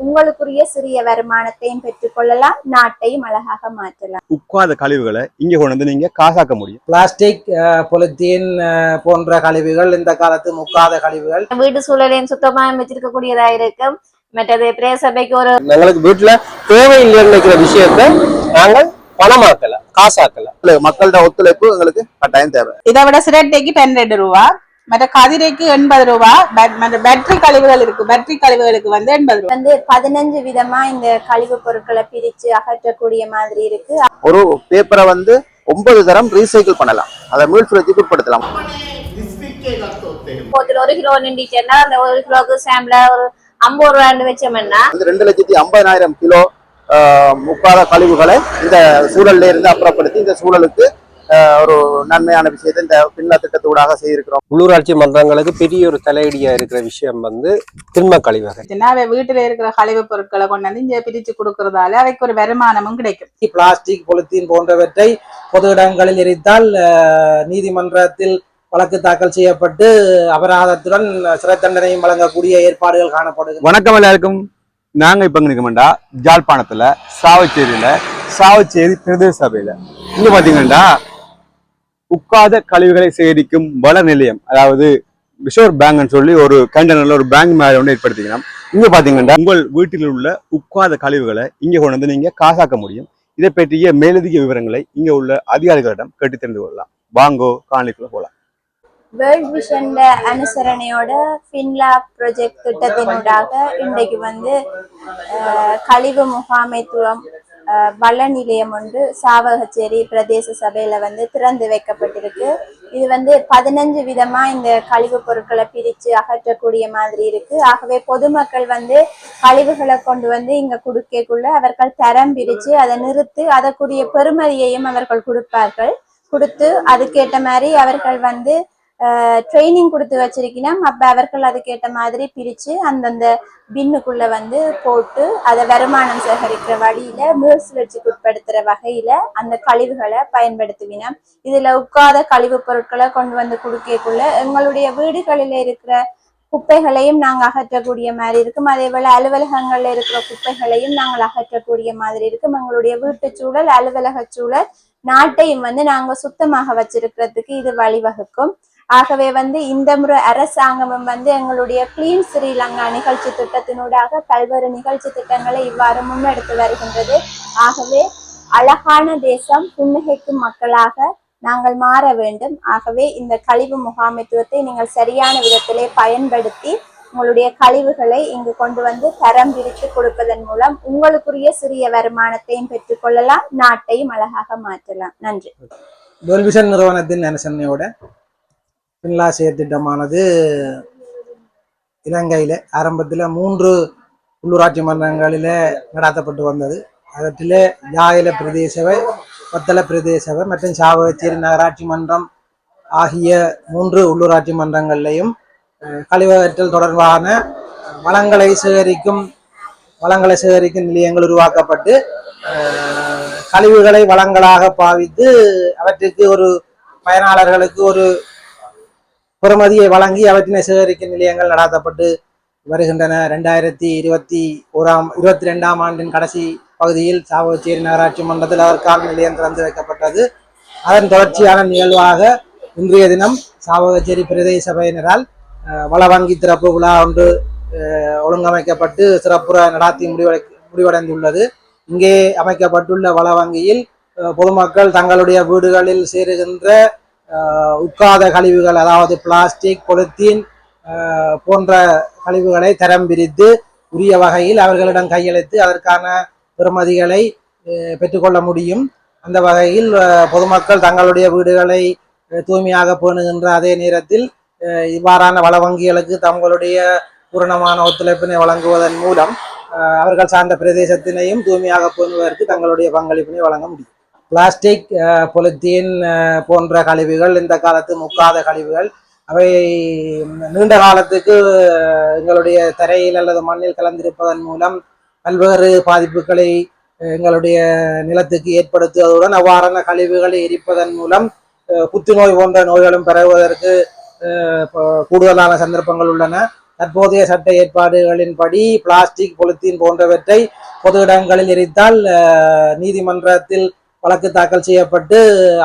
உங்களுக்குரிய சிறிய வருமானத்தையும் பெற்றுக்கொள்ளலாம், நாட்டையும் அழகாக மாற்றலாம். உட்காத கழிவுகளை இங்க கொண்டு வந்து நீங்க காசாக்க முடியும். பிளாஸ்டிக், பொலித்தீன் போன்ற கழிவுகள், இந்த காலத்து முக்காத கழிவுகள் வீட்டு சூழலையும் சுத்தமாக வச்சிருக்கக்கூடியதா இருக்கும். மற்றது பிரேசபைக்கு ஒரு எங்களுக்கு வீட்டுல தேவையில்லைன்னு நினைக்கிற விஷயத்த நாங்கள் பணமாக்கல, காசாக்கல. மக்களோட ஒத்துழைப்பு எங்களுக்கு கட்டாயம் தேவை. இதை விட சிரட்டைக்கு 12 ரூபா, மற்ற கதிரைக்கு 80 ரூபா, பேட்டரி கழிவுகள் இருக்கு, பேட்டரி கழிவுகளுக்கு 80 ரூபா. 15 விதமா இந்த கழிவு பொருட்களை பிரிச்சு அகற்றக்கூடிய மாதிரி இருக்கு. ஒரு பேப்பரை 9 தரம் ரீசைக்கிள் பண்ணலாம், அதை மீள்சுழற்சிக்கு உட்படுத்தலாம். ஒரு கிலோ நின்றுச்சுன்னா அந்த ஒரு கிலோக்கு சாம்பிள ஒரு 50 ரூபாய் வச்சோம்னா 2,50,000 கிலோ முக்காத கழிவுகளை இந்த சூழல்ல இருந்து அப்புறப்படுத்தி இந்த சூழலுக்கு ஒரு நன்மையான விஷயத்தை இந்த பின்ன திட்டத்தூடாக செய்திருக்கிறோம். உள்ளூராட்சி மன்றங்களுக்கு பெரிய ஒரு தலையடியா இருக்கிற விஷயம் திண்ம கழிவகை. வீட்டுல இருக்கிற கழிவு பொருட்களை கொண்டு வந்து இங்க பிரிச்சு கொடுக்கறதால அவைக்கு ஒரு வருமானமும் கிடைக்கும். பிளாஸ்டிக், பொலித்தீன் போன்றவற்றை பொது இடங்களில் எரித்தால் நீதிமன்றத்தில் வழக்கு தாக்கல் செய்யப்பட்டு அபராதத்துடன் சிறை தண்டனையும் வழங்கக்கூடிய ஏற்பாடுகள் காணப்படுகிறது. வணக்கம் எல்லாருக்கும். நாங்க இப்ப நிற்கமெண்டா ஜாழ்ப்பாணத்துல சாவச்சேரி பிரதேச சபையில இங்க பாத்தீங்கன்னா உட்காத கழிவுகளை சேகரிக்கும் வள நிலையம், அதாவது ரிசர்வ் பேங்க்னு சொல்லி ஒரு கண்டெய்னர்ல ஒரு பேங்க் மேல ஒன்று ஏற்படுத்திக்கலாம். இங்க பாத்தீங்கன்னா உங்கள் வீட்டில் உள்ள உட்காத கழிவுகளை இங்க கொண்டு வந்து நீங்க காசாக்க முடியும். இதை பற்றிய மேலதிக விவரங்களை இங்க உள்ள அதிகாரிகளிடம் கேட்டு தெரிந்து கொள்ளலாம். வாங்கோ காணொளிக்குள்ள போலாம். வேர்ல்ட் விஷன் அனுசரணையோட ஃபின்லா ப்ராஜெக்ட் திட்டத்தினூடாக இன்றைக்கு கழிவு முகாமைத்துவம் வள நிலையம் ஒன்று சாவகச்சேரி பிரதேச சபையில திறந்து வைக்கப்பட்டிருக்கு. இது 15 விதமா இந்த கழிவு பொருட்களை பிரிச்சு அகற்றக்கூடிய மாதிரி இருக்கு. ஆகவே பொதுமக்கள் கழிவுகளை கொண்டு இங்க குடுக்கக்குள்ள அவர்கள் தரம் பிரிச்சு அதை நிறுத்து அதற்குரிய பெறுமதியையும் அவர்கள் கொடுத்து அதுக்கேற்ற மாதிரி அவர்கள் ட்ரைனிங் கொடுத்து வச்சிருக்கணும். அப்ப அவர்கள் அதுக்கேற்ற மாதிரி பிரிச்சு அந்தந்த பின்னுக்குள்ள போட்டு அதை வருமானம் சேகரிக்கிற வழியில மீள்சுழற்சிக்கு உட்படுத்துற வகையில அந்த கழிவுகளை பயன்படுத்துவினோம். இதுல உட்காத கழிவு பொருட்களை கொண்டு கொடுக்கக்குள்ள எங்களுடைய வீடுகளில இருக்கிற குப்பைகளையும் நாங்கள் அகற்றக்கூடிய மாதிரி இருக்கும். அதே போல அலுவலகங்கள்ல இருக்கிற குப்பைகளையும் நாங்கள் அகற்றக்கூடிய மாதிரி இருக்கும். எங்களுடைய வீட்டு சூழல், அலுவலக சூழல், நாட்டையும் நாங்க சுத்தமாக வச்சிருக்கிறதுக்கு இது வழிவகுக்கும். ஆகவே இந்த முறை அரசாங்கமும் எங்களுடைய கிளீன் ஸ்ரீலங்கா நிகழ்ச்சி திட்டத்தினூடாக பல்வேறு நிகழ்ச்சி திட்டங்களை இவ்வாறு முன்னெடுத்து வருகின்றது. ஆகவே அழகான தேசம், புன்னகைக்கும் மக்களாக நாங்கள் மாற வேண்டும். ஆகவே இந்த கழிவு முகாமைத்துவத்தை நீங்கள் சரியான விதத்திலே பயன்படுத்தி உங்களுடைய கழிவுகளை இங்கு கொண்டு தரம் பிரித்து கொடுப்பதன் மூலம் உங்களுக்குரிய சிறிய வருமானத்தையும் பெற்றுக்கொள்ளலாம், நாட்டையும் அழகாக மாற்றலாம். நன்றி. வேர்ல்ட் விஷன் நிறுவனத்தின் அனுசரணையோட பின்லா செயற்திட்டமானது இலங்கையில ஆரம்பத்தில் 3 உள்ளூராட்சி மன்றங்களில நடாத்தப்பட்டு வந்தது. அவற்றிலே யாயில பிரதேச சபை, வத்தல பிரதேச சபை மற்றும் சாவகச்சேரி நகராட்சி மன்றம் ஆகிய 3 உள்ளூராட்சி மன்றங்கள்லையும் கழிவகற்றல் தொடர்பான வளங்களை சேகரிக்கும் நிலையங்கள் உருவாக்கப்பட்டு கழிவுகளை வளங்களாக பாவித்து அவற்றுக்கு ஒரு பயனாளர்களுக்கு ஒரு பெறுமதியை வழங்கி அவற்றினை சேகரிக்கும் நிலையங்கள் நடாத்தப்பட்டு வருகின்றன. 2022ஆம் ஆண்டின் கடைசி பகுதியில் சாவகச்சேரி நகராட்சி மன்றத்தில் அதற்கான நிலையம் திறந்து வைக்கப்பட்டது. அதன் தொடர்ச்சியான நிகழ்வாக இன்றைய தினம் சாவகச்சேரி பிரதேச சபையினரால் வள வங்கி திறப்பு விழா ஒன்று ஒழுங்கமைக்கப்பட்டு சிறப்புற நடாத்தி முடிவடைந்துள்ளது. இங்கே அமைக்கப்பட்டுள்ள வள வங்கியில் பொதுமக்கள் தங்களுடைய வீடுகளில் சேருகின்ற உட்காத கழிவுகள், அதாவது பிளாஸ்டிக், பொலித்தீன் போன்ற கழிவுகளை தரம் பிரித்து உரிய வகையில் அவர்களிடம் கையளித்து அதற்கான பெறுமதிகளை பெற்றுக்கொள்ள முடியும். அந்த வகையில் பொதுமக்கள் தங்களுடைய வீடுகளை தூய்மையாக பேணுகின்ற அதே நேரத்தில் இவ்வாறான வள வங்கிகளுக்கு தங்களுடைய பூரணமான ஒத்துழைப்பினை வழங்குவதன் மூலம் அவர்கள் சார்ந்த பிரதேசத்தினையும் தூய்மையாக பேணுவதற்கு தங்களுடைய பங்களிப்பினை வழங்க முடியும். பிளாஸ்டிக், பொலித்தீன் போன்ற கழிவுகள், இந்த காலத்து முக்காத கழிவுகள், அவை நீண்ட காலத்துக்கு எங்களுடைய தரையில் அல்லது மண்ணில் கலந்திருப்பதன் மூலம் பல்வேறு பாதிப்புகளை எங்களுடைய நிலத்துக்கு ஏற்படுத்துவதுடன் அவ்வாறான கழிவுகளை எரிப்பதன் மூலம் புற்றுநோய் போன்ற நோய்களும் பரவுவதற்கு கூடுதலான சந்தர்ப்பங்கள் உள்ளன. தற்போதைய சட்ட ஏற்பாடுகளின்படி பிளாஸ்டிக் பொலித்தீன் போன்றவற்றை பொது இடங்களில் எரித்தால் நீதிமன்றத்தில் வழக்கு தாக்கல் செய்யப்பட்டு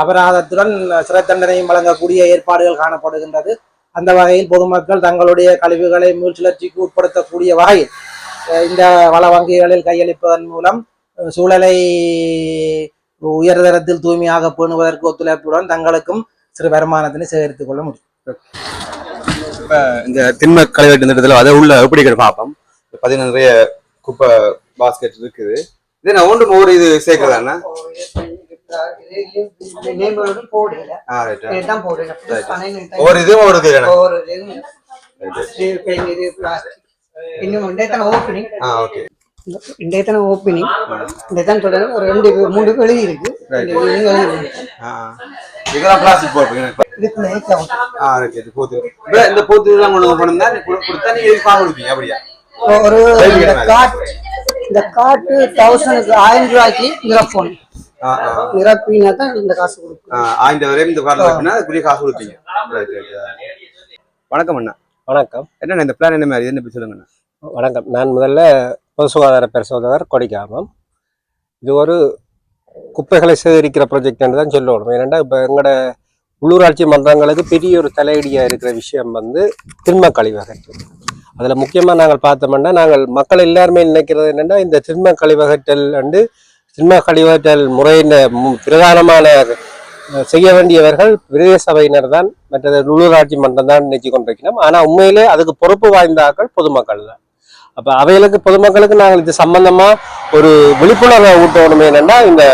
அபராதத்துடன் சிறை தண்டனையும் வழங்கக்கூடிய ஏற்பாடுகள் காணப்படுகின்றது. அந்த வகையில் பொதுமக்கள் தங்களுடைய கழிவுகளை மீள்சுழற்சிக்கு உட்படுத்தக்கூடிய வகையில் இந்த வள வங்கிகளில் கையளிப்பதன் மூலம் சூழலை உயர்தரத்தில் தூய்மையாக பேணுவதற்கு ஒத்துழைப்புடன் தங்களுக்கும் சிறு வருமானத்தினை சேகரித்துக் கொள்ள முடியும். இப்ப இந்த திண்ம கழிவெட்டு திட்டத்தில் அதை உள்ள எப்படி பார்ப்போம். பார்த்தீங்கன்னா நிறைய குப்பை பாஸ்கெட் இருக்குது. இது நான் ஒன்று இது சேர்க்கிறதாண்ணா ஒரு இதுவும் ஒரு ஓப்பனிங் ஒரு 2-3 எழுதி இருக்கு. இதெல்லாம் பிளாஸ்டிக் போட்டு இந்த போத்து எல்லாம் கொண்டு வந்தா கொடுத்தா நீங்க பாங்க கொடுப்பீங்க அப்படியா? ஒரு இந்த காட்டு 1000 ரூபாய்க்கு நிரப்பணும். நிரப்பினா தான் இந்த காசு கொடுக்கும். 1000 வரையும் இந்த கார்டுனா அதுக்குரிய காசு கொடுப்பீங்க. வணக்கம் அண்ணா. வணக்கம். என்ன இந்த பிளான் என்ன மாதிரி என்ன சொல்லுங்கண்ணா? வணக்கம். நான் முதல்ல பொது சுகாதார பரிசோதகர் கொடிக்காமம். இது ஒரு குப்பைகளை சேகரிக்கிற ப்ராஜெக்ட் தான் சொல்லணும். ஏன்னா இப்போ எங்களோட உள்ளூராட்சி மன்றங்களுக்கு பெரிய ஒரு தலையீடியாக இருக்கிற விஷயம் வந்து திண்ம கழிவகற்றல். அதில் முக்கியமாக நாங்கள் பார்த்தோம்னா நாங்கள் மக்கள் எல்லாருமே நினைக்கிறது என்னென்னா இந்த திண்ம கழிவகற்றல் வந்து திண்ம கழிவகற்றல் முறையின் பிரதானமான செய்ய வேண்டியவர்கள் பிரதேச சபையினர் தான், மற்றது உள்ளூராட்சி மன்றம் தான் நினைச்சு கொண்டிருக்கணும். ஆனால் உண்மையிலே அதுக்கு பொறுப்பு வாய்ந்தாக்கள் பொதுமக்கள் தான். அப்போ அவைகளுக்கு பொதுமக்களுக்கு நாங்கள் இது சம்பந்தமா ஒரு விழிப்புணர்வை ஊட்டணும். என்னன்னா இந்த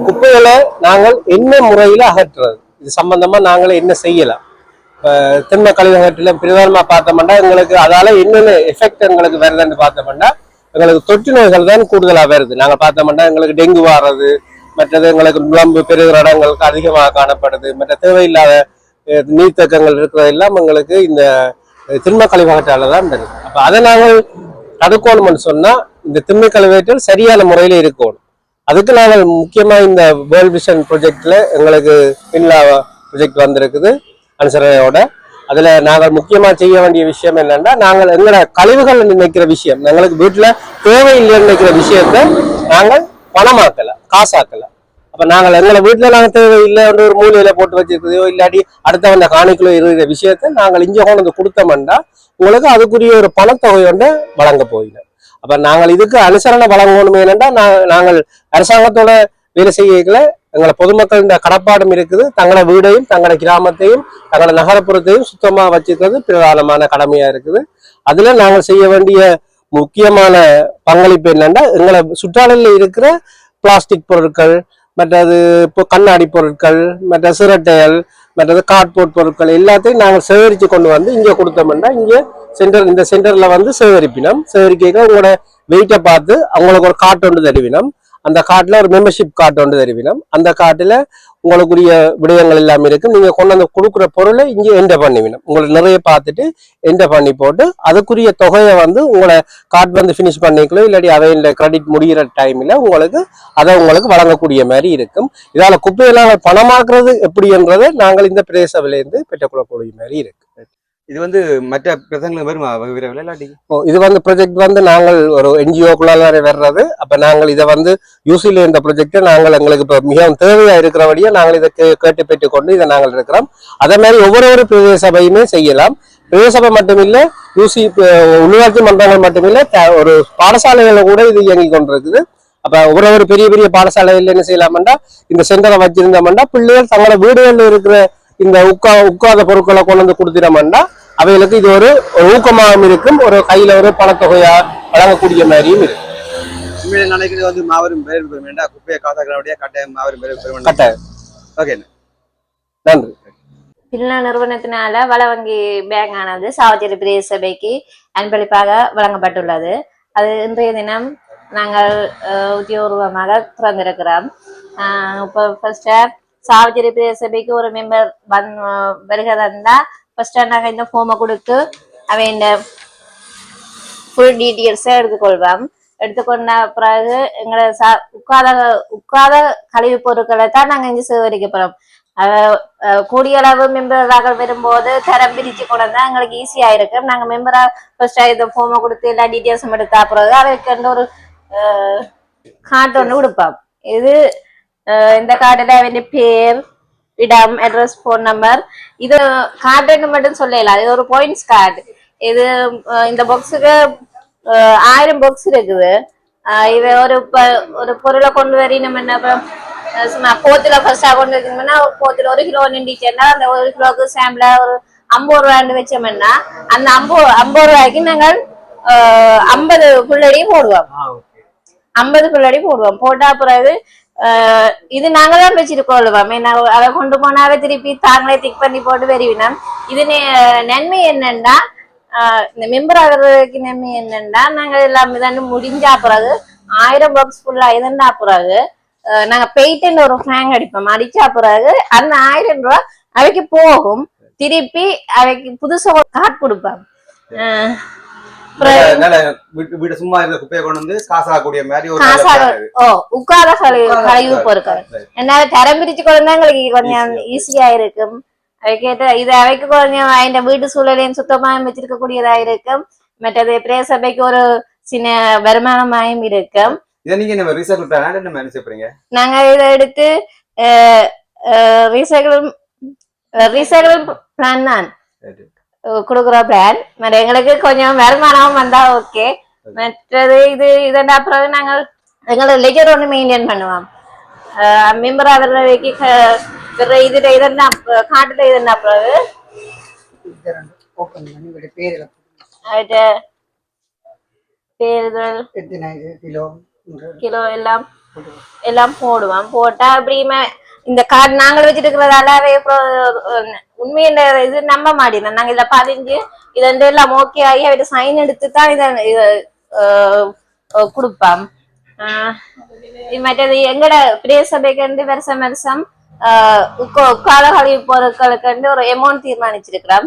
குப்பைகளை நாங்கள் என்ன முறையில் அகற்றுறது, இது சம்பந்தமா நாங்கள் என்ன செய்யலாம். இப்போ திண்ம கழிவகற்றில பிரதானமா பார்த்தோம்னா எங்களுக்கு அதால என்னென்ன எஃபெக்ட் எங்களுக்கு வருதுன்னு பார்த்தோம்னா எங்களுக்கு தொற்று நோய்கள் தான் கூடுதலாக வருது. நாங்கள் பார்த்தோம்னா எங்களுக்கு டெங்கு வர்றது, மற்றது எங்களுக்கு நுழம்பு பெருகிற இடங்களுக்கு அதிகமாக காணப்படுது, மற்ற தேவையில்லாத நீர்த்தக்கங்கள் இருக்கிறது எல்லாம் எங்களுக்கு இந்த திண்ம கழிவகற்றால தான் வருது. அப்போ அதை நாங்கள் தடுக்கணும்னு சொன்னா இந்த திண்ம கழிவகற்றல் சரியான முறையில இருக்கணும். அதுக்கு நாங்கள் முக்கியமா இந்த வேர்ல்ட் விஷன் ப்ராஜெக்ட்ல எங்களுக்கு பின்லா ப்ராஜெக்ட் வந்திருக்குது அனுசரணையோட. அதுல நாங்கள் முக்கியமா செய்ய வேண்டிய விஷயம் என்னன்னா நாங்கள் எங்களோட கழிவுகள் நினைக்கிற விஷயம், எங்களுக்கு வீட்டுல தேவையில்லைன்னு நினைக்கிற விஷயத்த நாங்கள் பணமாக்கல, காசாக்கல. அப்ப நாங்கள் எங்களை வீட்டுல நாங்கள் தேவையில்லை ஒரு மூலையில போட்டு வச்சிருக்கிறதையோ இல்லாட்டி அடுத்த வந்த காணிக்குள்ள இருக்கிற விஷயத்த நாங்கள் இங்க கொண்டு வந்து கொடுத்தோம்னா உங்களுக்கு அதுக்குரிய ஒரு பணத்தொகை ஒன்று வழங்க போயில. அப்ப நாங்கள் இதுக்கு அனுசரணை வழங்கணும். ஏனென்றா நாங்கள் அரசாங்கத்தோட வேலை செய்யல எங்களை பொதுமக்கள் இந்த கடப்பாடும் இருக்குது. தங்களோட வீடையும் தங்களோட கிராமத்தையும் தங்களோட நகரப்புறத்தையும் சுத்தமா வச்சுக்கிறது பிரதானமான கடமையா இருக்குது. அதுல நாங்கள் செய்ய வேண்டிய முக்கியமான பங்களிப்பு என்னன்னா எங்களை சுற்றாடலில் இருக்கிற பிளாஸ்டிக் பொருட்கள், மற்றது இப்போ கண்ணாடி பொருட்கள், மற்ற சிரட்டைகள், மற்றது கார்ட்போர்ட் பொருட்கள் எல்லாத்தையும் நாங்கள் சேகரித்து கொண்டு வந்து இங்கே கொடுத்தோம்னா இங்கே இந்த சென்டர்ல வந்து சேகரிக்க உங்களோட வெயிட்டை பார்த்து அவங்களுக்கு ஒரு கார்டு ஒன்று தருவினோம். அந்த கார்டில் ஒரு மெம்பர்ஷிப் கார்டு ஒன்று தருவினோம். அந்த கார்டில் உங்களுக்குரிய விடயங்கள் எல்லாமே இருக்கு. நீங்க கொண்டு வந்து கொடுக்குற பொருளை இங்கே என்டர் பண்ணிவினோம். உங்களுக்கு நிறைய பார்த்துட்டு என்டர் பண்ணி போட்டு அதுக்குரிய தொகையை வந்து உங்களை கார்டு வந்து ஃபினிஷ் பண்ணிக்கலாம். இல்லாட்டி அவையில் கிரெடிட் முடிகிற டைம்ல உங்களுக்கு வழங்கக்கூடிய மாதிரி இருக்கும். இதால குப்பையெல்லாம் பணமாக்குறது எப்படின்றதை நாங்கள் இந்த பிரதேசவிலேருந்து பெற்றுக்கொள்ளக்கூடிய மாதிரி இருக்கு. இது வந்து மற்ற பிரதங்களுக்கு வருமா விரைவில்? இது வந்து ப்ராஜெக்ட் வந்து நாங்கள் ஒரு என்ஜிஓக்குள்ளால வர்றது. அப்ப நாங்கள் இதை வந்து யூசில இந்த ப்ராஜெக்டை நாங்கள் எங்களுக்கு இப்போ மிகவும் தேவையா இருக்கிறபடியே நாங்கள் இதை கேட்டு பெற்றுக்கொண்டு இதை நாங்கள் இருக்கிறோம். அதே மாதிரி ஒவ்வொரு பிரதேச சபையுமே செய்யலாம். பிரதேச சபை மட்டுமில்லை, யூசி உள்ளூராட்சி மன்றங்கள் மட்டுமில்லை, ஒரு பாடசாலைகளை கூட இது இயங்கி கொண்டிருக்குது. அப்ப ஒவ்வொரு பெரிய பெரிய பாடசாலைகள் என்ன செய்யலாம்டா இந்த சென்டரை வச்சிருந்தோம்னா பிள்ளைகள் தங்களோட வீடுகளில் இருக்கிற இந்த உட்காத பொருட்களை கொண்டு வந்து கொடுத்துட்டோம்னா அவைகளுக்கு இது ஒரு ஊக்கமாகவும் இருக்கும், ஒரு கையில ஒரு பணத்தொகையா வழங்கக்கூடிய மாதிரியும் இருக்கு. நினைக்கிறது வந்து மாபெரும் பேர் குப்பையை காசாக்கிறபடியா கட்டாயம் மாபெரும் பேர் கட்டாயம். ஓகே, நன்றி. பின்லா நிறுவனத்தினால வள வங்கி பேங்க் ஆனது சாவச்சேரி பிரதேச சபைக்கு அன்பளிப்பாக வழங்கப்பட்டுள்ளது. அது இன்றைய தினம் நாங்கள் உத்தியோகபூர்வமாக திறந்திருக்கிறோம். இப்போ ஃபர்ஸ்ட் சாவச்சேரி பிரதேச சபைக்கு ஒரு மெம்பர் வருகிறதா ஃபர்ஸ்ட் நாங்கள் இந்த ஃபார்மை கொடுத்து அவை இந்த ஃபுல் டீட்டெயில்ஸை எடுத்துக்கொண்ட பிறகு எங்களை உட்காத கழிவு பொருட்களை தான் நாங்கள் இங்கே சேகரிக்க போறோம். கூடிய அளவு மெம்பராக வரும்போது தரம் பிரிச்சு கொண்டு எங்களுக்கு ஈஸியா இருக்கு. நாங்க மெம்பரா ஃபர்ஸ்ட் இந்த ஃபார்மை கொடுத்து எல்லா டீட்டெயில்ஸும் எடுத்தா பிறகு அதுக்கு ஒரு கார்டு ஒன்று கொடுப்போம். இது இந்த கார்டுல அவன் பேர், இடம், அட்ரஸ், போன் நம்பர், இது கார்டுன்னு மட்டும் சொல்லலாம். இது ஒரு பாயிண்ட்ஸ் கார்டு. இது இந்த பாக்ஸுக்கு 1000 பாக்ஸ் இருக்குது. இது ஒரு பொருளை கொண்டு வரணும் என்ன சும்மா போத்துல ஃபர்ஸ்டா கொண்டு வச்சோம்னா போத்துல 1 கிலோ நின்றுச்சுன்னா அந்த 1 கிலோக்கு சாம்பிள ஒரு 50 ரூபான்னு வச்சோம்னா அந்த 50 ரூபாய்க்கு நாங்கள் 50 புள்ளடி போடுவோம். 50 புள்ளடி போடுவோம். போட்டா பிறகு இது நாங்க தான் வச்சிருக்கோம். அதை கொண்டு போனாவே திருப்பி தாங்களே திக் பண்ணி போட்டு வருவினோம். இது நன்மை என்னன்னா இந்த மெம்பர் ஆகிறதுக்கு நன்மை என்னன்னா நாங்க எல்லாம் இதாண்டு முடிஞ்சா பிறகு 1000 பாக்ஸ் ஃபுல்லா இதண்டா பிறகு நாங்க பெயிண்ட் ஒரு ஃபிளாங் அடிப்போம். அடிச்சா பிறகு அந்த 1000 ரூபாய் அவைக்கு போகும். திருப்பி அவைக்கு புதுசா கார்டு கொடுப்பாங்க. வீடு சும்மா இருந்த குப்பையை கொண்டு வந்து காசாகக்கூடிய மாதிரி உட்கார கழிவு பொருட்கள் என்னால தரம் பிரிச்சு கொண்டு எங்களுக்கு கொஞ்சம் ஈஸியா இருக்கும். கேட்ட இது அவைக்கு கொஞ்சம் இந்த வீட்டு சூழலையும் சுத்தமா வச்சிருக்க கூடியதா இருக்கும். மற்றது பிரேச சபைக்கு ஒரு சின்ன வருமானமாயும் இருக்கும். நாங்க இதை எடுத்து ரீசைக்கிள் பிளான் தான் கொடுக்குற பிளான். மற்ற எங்களுக்கு கொஞ்சம் வருமானம் வந்தா ஓகே. மற்றது இதண்டா பிறகு நாங்கள் எங்களோட லெஜர் ஒன்று மெயின்டைன் பண்ணுவோம். மெம்பர் ஆகிறதுக்கு இதுல இதண்டா காட்டுல இதண்டா பிறகு பேருதல் கிலோ எல்லாம் போடுவோம். போட்டா அப்படியுமே இந்த கார்டு நாங்கள் வச்சுட்டு இருக்கிறதால உண்மையில இது நம்ப மாட்டேன். நாங்க இதுல 15 இது எல்லாம் ஓகே ஆகி அவர்கிட்ட சைன் எடுத்து தான் இதை கொடுப்போம். மற்றது எங்கட பிரேச சபைக்கு வருஷம் உட்கார கழிவு பொருட்களுக்கு ஒரு அமௌண்ட் தீர்மானிச்சிருக்கிறோம்.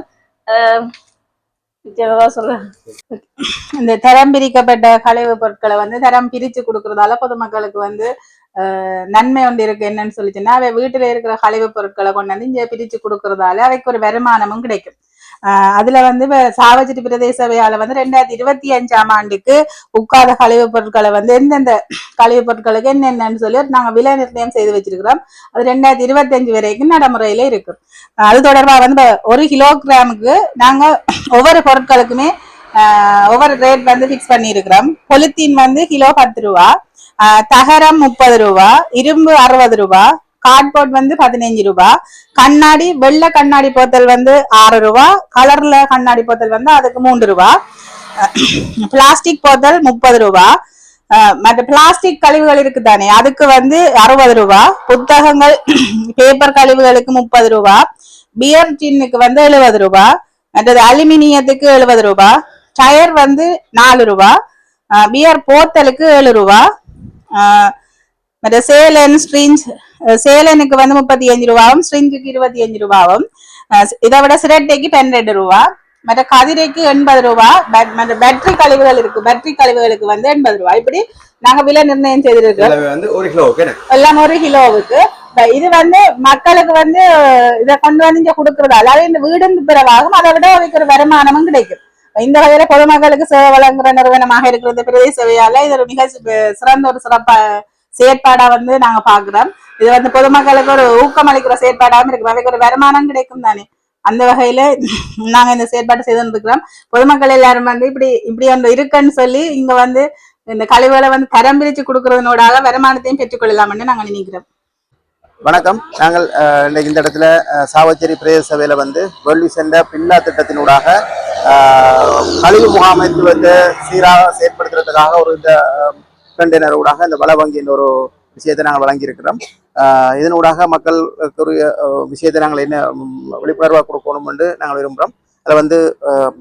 இந்த தரம் பிரிக்கப்பட்ட கழிவு பொருட்களை தரம் பிரிச்சு கொடுக்கறதால பொதுமக்களுக்கு நன்மை ஒன்று இருக்கு. என்னன்னு சொல்லிச்சுன்னா அவை வீட்டுல இருக்கிற கழிவு பொருட்களை கொண்டாந்து இங்க பிரிச்சு கொடுக்கறதால அவைக்கு ஒரு வருமானமும் கிடைக்கும். அதுல சாவச்சேரி பிரதேச சபையால 2025ஆம் ஆண்டுக்கு உட்காத கழிவு பொருட்களை எந்தெந்த கழிவு பொருட்களுக்கு என்னென்னு சொல்லி நாங்க விலை நிர்ணயம் செய்து வச்சிருக்கிறோம். அது 2025 வரைக்கும் நடைமுறையில இருக்கு. அது தொடர்பா 1 கிலோகிராமுக்கு நாங்க ஒவ்வொரு பொருட்களுக்குமே ஒவ்வொரு ரேட் பிக்ஸ் பண்ணி இருக்கிறோம். பொலித்தீன் கிலோ 10 ரூபா, தகரம் 30 ரூபா, இரும்பு 60 ரூபா, கார்ட்போர்ட் 15 ரூபா, கண்ணாடி வெள்ளை கண்ணாடி போத்தல் 6 ரூபா, கலர்ல கண்ணாடி போத்தல் அதுக்கு 3 ரூபா, பிளாஸ்டிக் போத்தல் 30 ரூபா, மற்ற பிளாஸ்டிக் கழிவுகள் இருக்குதானே அதுக்கு 60 ரூபா, புத்தகங்கள் பேப்பர் கழிவுகளுக்கு 30 ரூபா, பியர் டின்னுக்கு 70 ரூபா, மற்றது அலுமினியத்துக்கு 70 ரூபா, டயர் 4 ரூபா, பியர் போத்தலுக்கு 7 ரூபா, மற்ற சேலன் ஸ்ட்ரிஞ்ச் சேலனுக்கு 35 ரூபாவும் ஸ்ட்ரிஞ்சுக்கு 25 ரூபாவும், இதை விட சிரட்டைக்கு 12 ரூபா, மற்ற கதிரைக்கு 80 ரூபா, மற்ற பேட்டரி கழிவுகள் இருக்கு பேட்டரி கழிவுகளுக்கு 80 ரூபா. இப்படி நாங்க விலை நிர்ணயம் செய்திருக்கோம் எல்லாம் 1 கிலோவுக்கு. இது மக்களுக்கு இதை கொண்டு இங்க கொடுக்கறதால அது இந்த வீடும் பிறவாகும். அதை விட அதுக்கு ஒரு வருமானமும் கிடைக்கும். இந்த வகையில பொதுமக்களுக்கு சேவை வழங்குற நிறுவனமாக இருக்கிறது பிரதேச சபையால இது ஒரு மிக சிறந்த ஒரு செயற்பாடா நாங்க பாக்குறோம். இது பொதுமக்களுக்கு ஒரு ஊக்கம் அளிக்கிற செயற்பாடாகவும் இருக்கும். அதுக்கு ஒரு வருமானம் கிடைக்கும் தானே. அந்த வகையில நாங்க இந்த செயற்பாடு செய்து இருக்கிறோம். பொதுமக்கள் எல்லாரும் இப்படி ஒன்று இருக்குன்னு சொல்லி இங்க இந்த கழிவுகளை தரம் பிரிச்சு கொடுக்கறதுனோடாக வருமானத்தையும் பெற்றுக்கொள்ளலாம்னு நாங்க நினைக்கிறோம். வணக்கம். நாங்கள் இன்றைக்கு இந்த இடத்துல சாவச்சேரி பிரதேச சபையில வேள்வி சென்ற பில்லா திட்டத்தினூடாக கழிவு முகாமைத்துவத்தை சீராக செயற்படுத்துறதுக்காக ஒரு இந்த கண்டெய்னர் ஊடாக இந்த வள வங்கியின் ஒரு விஷயத்தை நாங்கள் வழங்கியிருக்கிறோம். இதனூடாக மக்களுக்குரிய விஷயத்தை நாங்கள் என்ன விழிப்புணர்வாக கொடுக்கணும் என்று நாங்கள் விரும்புகிறோம். அதில்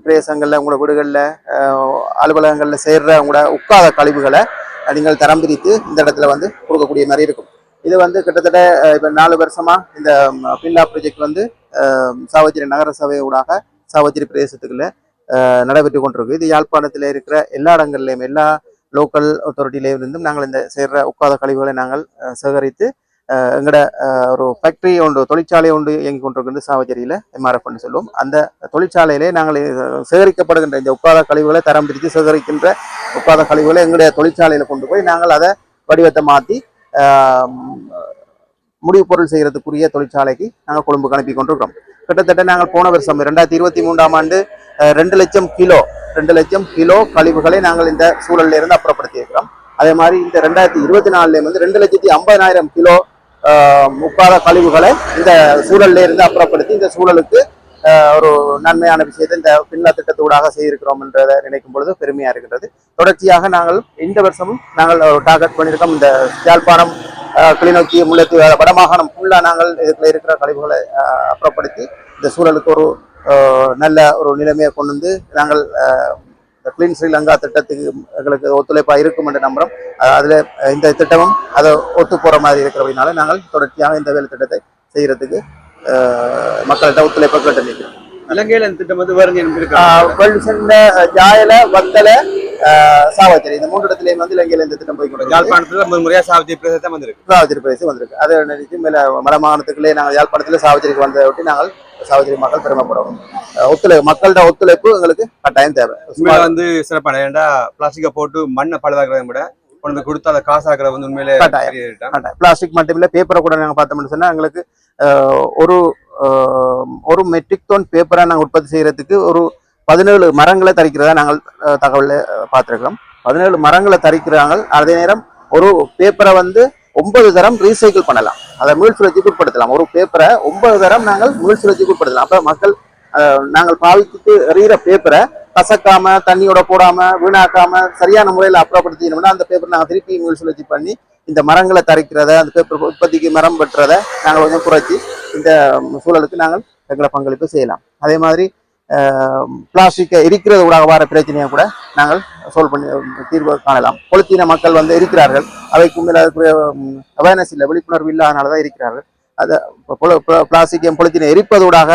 பிரதேசங்களில் உங்களோட வீடுகளில் அலுவலகங்களில் செய்கிற உங்களோட உட்காத கழிவுகளை நீங்கள் தரம் பிரித்து இந்த இடத்துல கொடுக்கக்கூடிய மாதிரி இருக்கும். இது கிட்டத்தட்ட இப்போ 4 வருஷமா இந்த பில்லா ப்ராஜெக்ட் சாவச்சேரி நகர சபை ஊடாக சாவச்சேரி பிரதேசத்துக்குள்ள நடைபெற்று கொண்டிருக்கு. இது யாழ்ப்பாணத்தில் இருக்கிற எல்லா இடங்கள்லையும் எல்லா லோக்கல் அத்தாரிட்டியிலிருந்தும் நாங்கள் இந்த செய்கிற உட்காத கழிவுகளை நாங்கள் சேகரித்து எங்களோட ஒரு ஃபேக்டரி ஒன்று தொழிற்சாலை ஒன்று இயங்கி கொண்டிருக்கிறது சாவச்சேரியில் எம்ஆர்எஃப்னு சொல்லுவோம். அந்த தொழிற்சாலையிலே நாங்கள் சேகரிக்கப்படுகின்ற இந்த உட்காத கழிவுகளை தரம் பிரித்து சேகரிக்கின்ற உட்காத கழிவுகளை எங்களுடைய தொழிற்சாலையில் கொண்டு போய் நாங்கள் அதை வடிவத்தை மாற்றி முடிவு பொருள் செய்கிறதுக்குரிய தொழிற்சாலைக்கு நாங்கள் கொழும்புக்கு அனுப்பி கொண்டிருக்கிறோம். கிட்டத்தட்ட நாங்கள் போன வருஷம் 2023ஆம் ஆண்டு 2 லட்சம் கிலோ கழிவுகளை நாங்கள் இந்த சூழலில் இருந்து அப்புறப்படுத்தி இருக்கிறோம். அதே மாதிரி இந்த 2024 வந்து 2,50,000 கிலோ முக்காத கழிவுகளை இந்த சூழலில் இருந்து அப்புறப்படுத்தி இந்த சூழலுக்கு ஒரு நன்மையான விஷயத்தை இந்த பின்லா திட்டத்தூடாக செய்திருக்கிறோம் என்றதை நினைக்கும் பொழுது பெருமையா இருக்கின்றது. தொடர்ச்சியாக நாங்கள் இந்த வருஷமும் நாங்கள் டார்கெட் பண்ணியிருக்கோம். இந்த யாழ்ப்பாணம் கிளிநொச்சி முல்லைத்தீவு வடமாகாணம் ஃபுல்லாக நாங்கள் இதுக்குள்ள இருக்கிற கழிவுகளை அப்புறப்படுத்தி இந்த சூழலுக்கு ஒரு நல்ல ஒரு நிலைமையை கொண்டு வந்து நாங்கள் கிளீன் ஸ்ரீலங்கா திட்டத்துக்கு எங்களுக்கு ஒத்துழைப்பாக இருக்கும் என்று நம்புகிறோம். அதில் இந்த திட்டமும் அதை ஒத்து போகிற மாதிரி இருக்கிறபடினால நாங்கள் தொடர்ச்சியாக இந்த வேலை திட்டத்தை செய்கிறதுக்கு மக்கள்கிட்ட ஒத்துழைப்பை கேட்டு நிற்கிறோம். இலங்கையில் இந்த திட்டம் வந்து வேறு ஜாயல வத்தல சாவச்சேரி இந்த 3 இடத்துலையும் வந்து இலங்கையில் இந்த திட்டம் போய் கொண்டு யாழ்ப்பாணத்தில் முறையாக சாவச்சேரி பிரதேசம் வந்திருக்கு. சாவச்சேரி பிரதேசம் வந்திருக்கு. அதை நினைச்சு மேலே வடமாகாணத்துக்குள்ளே நாங்கள் யாழ்ப்பாணத்தில் சாவச்சேரிக்கு வந்ததை ஒட்டி நாங்கள் சாவச்சேரி மக்கள் பெருமைப்படுவோம். மக்களோட ஒத்துழைப்பு எங்களுக்கு கட்டாயம் தேவை. வந்து சிறப்பான ஏன்டா பிளாஸ்டிக்கை போட்டு மண்ணை பழுதாக்குறதை விட கொண்டு கொடுத்து அதை காசாக்குற வந்து உண்மையிலே பிளாஸ்டிக் மட்டும் இல்லை, பேப்பரை கூட நாங்கள் பார்த்தோம்னு சொன்னால் எங்களுக்கு ஒரு மெட்ரிக் டன் பேப்பரை நாங்கள் உற்பத்தி செய்யறதுக்கு ஒரு 17 மரங்களை தரிக்கிறதா நாங்கள் தகவல் பார்த்துருக்கிறோம். 17 மரங்களை தரிக்கிறாங்க. அதே நேரம் ஒரு பேப்பரை வந்து 9 தரம் ரீசைக்கிள் பண்ணலாம், அதை மீள் சுழற்சிக்கு உட்படுத்தலாம். ஒரு பேப்பரை 9 தரம் நாங்கள் மீள் சுழற்சிக்கு உட்படுத்தலாம். அப்போ மக்கள் நாங்கள் பாவிச்சுட்டு எறிகிற பேப்பரை கசக்காம தண்ணியோட போடாம வீணாக்காம சரியான முறையில் அப்புறப்படுத்தினோம்னா அந்த பேப்பர் நாங்கள் திருப்பி மீள் சுழற்சி பண்ணி இந்த மரங்களை தரிக்கிறத அந்த பேப்பர் உற்பத்திக்கு மரம் பெற்றதை நாங்கள் கொஞ்சம் குறைச்சி இந்த சூழலுக்கு நாங்கள் எங்களை பங்களிப்பு செய்யலாம். அதே மாதிரி பிளாஸ்டிக்கை எரிக்கிறது ஊடாக வர பிரச்சனையை கூட நாங்கள் சால்வ் பண்ணி தீர்வு காணலாம். பொலித்தீன மக்கள் வந்து இருக்கிறார்கள், அவைக்கு மேலே அவேர்னஸ் இல்லை, விழிப்புணர்வு இல்லாதனால தான் இருக்கிறார்கள். அதை பிளாஸ்டிக் பொலித்தீனை எரிப்பதூடாக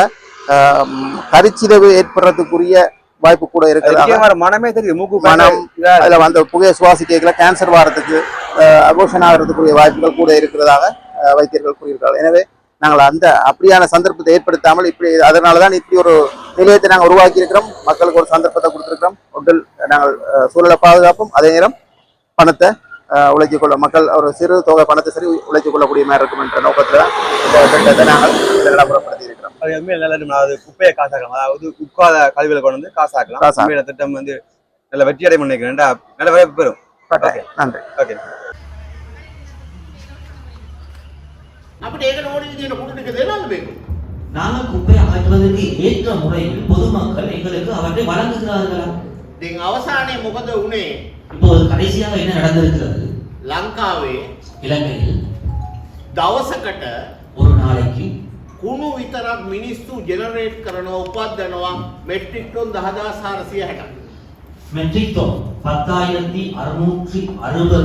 கரிச்சிதைவு ஏற்படுறதுக்குரிய வாய்ப்பு கூட இருக்கிறது. மனமே தெரியும், மனம் அதுல வந்து புகையை சுவாசிக்கல கேன்சர் வாரத்துக்கு அபோஷன் ஆகிறதுக்குரிய வாய்ப்புகள் கூட இருக்கிறதாக வைத்தியர்கள் கூறியிருக்கிறார்கள். எனவே நாங்கள் அந்த அப்படியான சந்தர்ப்பத்தை ஏற்படுத்தாமல் இப்படி அதனாலதான் இப்படி ஒரு நிலையத்தை நாங்கள் உருவாக்கி இருக்கிறோம். மக்களுக்கு ஒரு சந்தர்ப்பத்தை கொடுத்திருக்கிறோம். ஒன்றில் நாங்கள் சூழலை பாதுகாப்பும் அதே நேரம் பணத்தை உழைச்சிக் கொள்ள மக்கள் ஒரு சிறு தொகை பணத்தை சரி உழைச்சிக் கொள்ளக்கூடிய மாதிரி இருக்கும் என்ற நோக்கத்தில் இந்த திட்டத்தை நாங்கள் நடைமுறைப்படுத்தி இருக்கிறோம். அது குப்பையை காசாக்கலாம், அதாவது உட்காத கழிவுகளை கொண்டு வந்து காசாக்கலாம். திட்டம் வந்து நல்ல வெற்றி அடைய நினைக்கிறேன், நல்ல வாய்ப்பு பெறும். நன்றி. ஓகே. நாங்கள் குப்பை அகற்றுவதற்கு ஏற்ற முறையில் பொதுமக்கள் எங்களுக்கு அவற்றை வழங்குகிறார்களா? அவசானே முகத உனே இப்போது கடைசியாக என்ன நடந்திருக்கிறது? லங்காவே இலங்கையில் දවසකට ஒரு நாளைக்கு කුණු විතරක් මිනිස්සු ජෙනරේට් කරනවා උපද්දනවා මෙට්‍රික් ටොන් 10460ක්. மெட்ரிக் டன் 10,660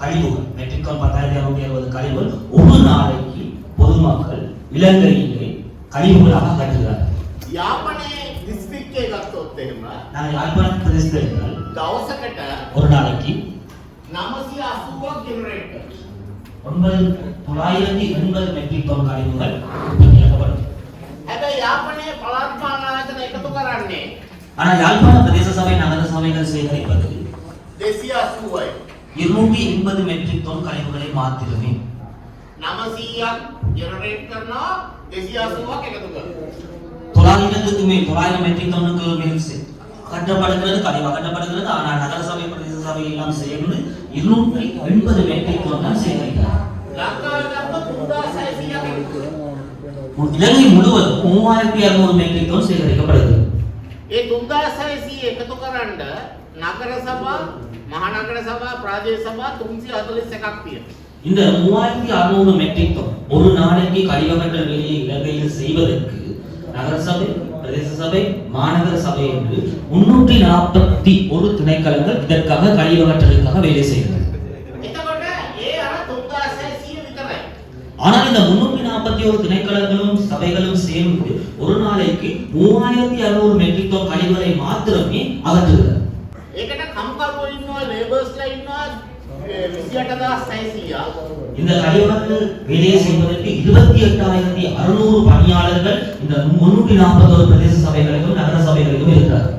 கழிவுகள், மெட்ரிக் டன் 10,660 கழிவுகள் ஒரு நாளைக்கு பொதுமக்கள் இலங்கையிலே கழிவுகளாக அகற்றுகிறார்கள். යාපනයේ දිස්ත්‍රික්කයේ ගත්තොත් එහෙම நாங்கள் யாழ்ப்பாணம் பிரதேசத்தில் දවසකට ஒரு நாளைக்கு 980ක් ජෙනරේට් කරනවා. 980 மெட்ரிக் டன் கழிவுகள் உற்பத்தியாகப்படும். හැබැයි යාපනයේ පළාත් පාලන ආයතන එකතු කරන්නේ ஆனால் யாழ்ப்பாண பிரதேச சபை நகர சபைகள் சேகரிப்பது 280යි. 280 மெட்ரிக் டன் கழிவுகளை மாத்திரமே. 900ක් ජෙනරේට් කරනවා 280ක් එකතු කරනවා. 900க்கு மேல் 900 மெட்ரிக் டன்னுக்கு மேல் கட்டப்படுகிறது, கழிவு அகற்றப்படுகிறது. ஆனால் நகர சபை பிரதேச சபை எல்லாம் சேர்ந்து 280 மெட்ரிக் டன் தான் சேகரிக்கிறார். இலங்கை முழுவதும் 3600 மெட்ரிக் டன் சேகரிக்கப்படுகிறது. ඒ 3600 එකතු කරන්න නගර සභා, මහනගර සභා, ප්‍රාදේශ සභා 341ක් තියෙනවා. இந்த 3600 மெட்ரிக் டன் ஒரு நாளைக்கு கழிவகற்றல் வேலையை இலங்கையில் செய்வதற்கு நகர சபை, பிரதேச சபை, மாநகர சபை என்று 341 திணைக்களங்கள் இதற்காக கழிவகற்றலுக்காக வேலை செய்கிறது. ஆனால் இந்த 341 திணைக்களங்களும் சபைகளும் சேர்ந்து ஒரு நாளைக்கு 3600 மெட்ரிக் டன் கழிவுகளை மாத்திரமே அகற்றுகிறது. ඒකට කම්කරුවෝ ඉන්නවා, ලේබර්ස්ලා ඉන්නවා, இந்த கழிவகங்கள் வேலையை செய்வதற்கு 28,600 பணியாளர்கள் இந்த 341 பிரதேச சபைகளிலும் நகர சபைகளிலும் இருக்கிறார்கள்.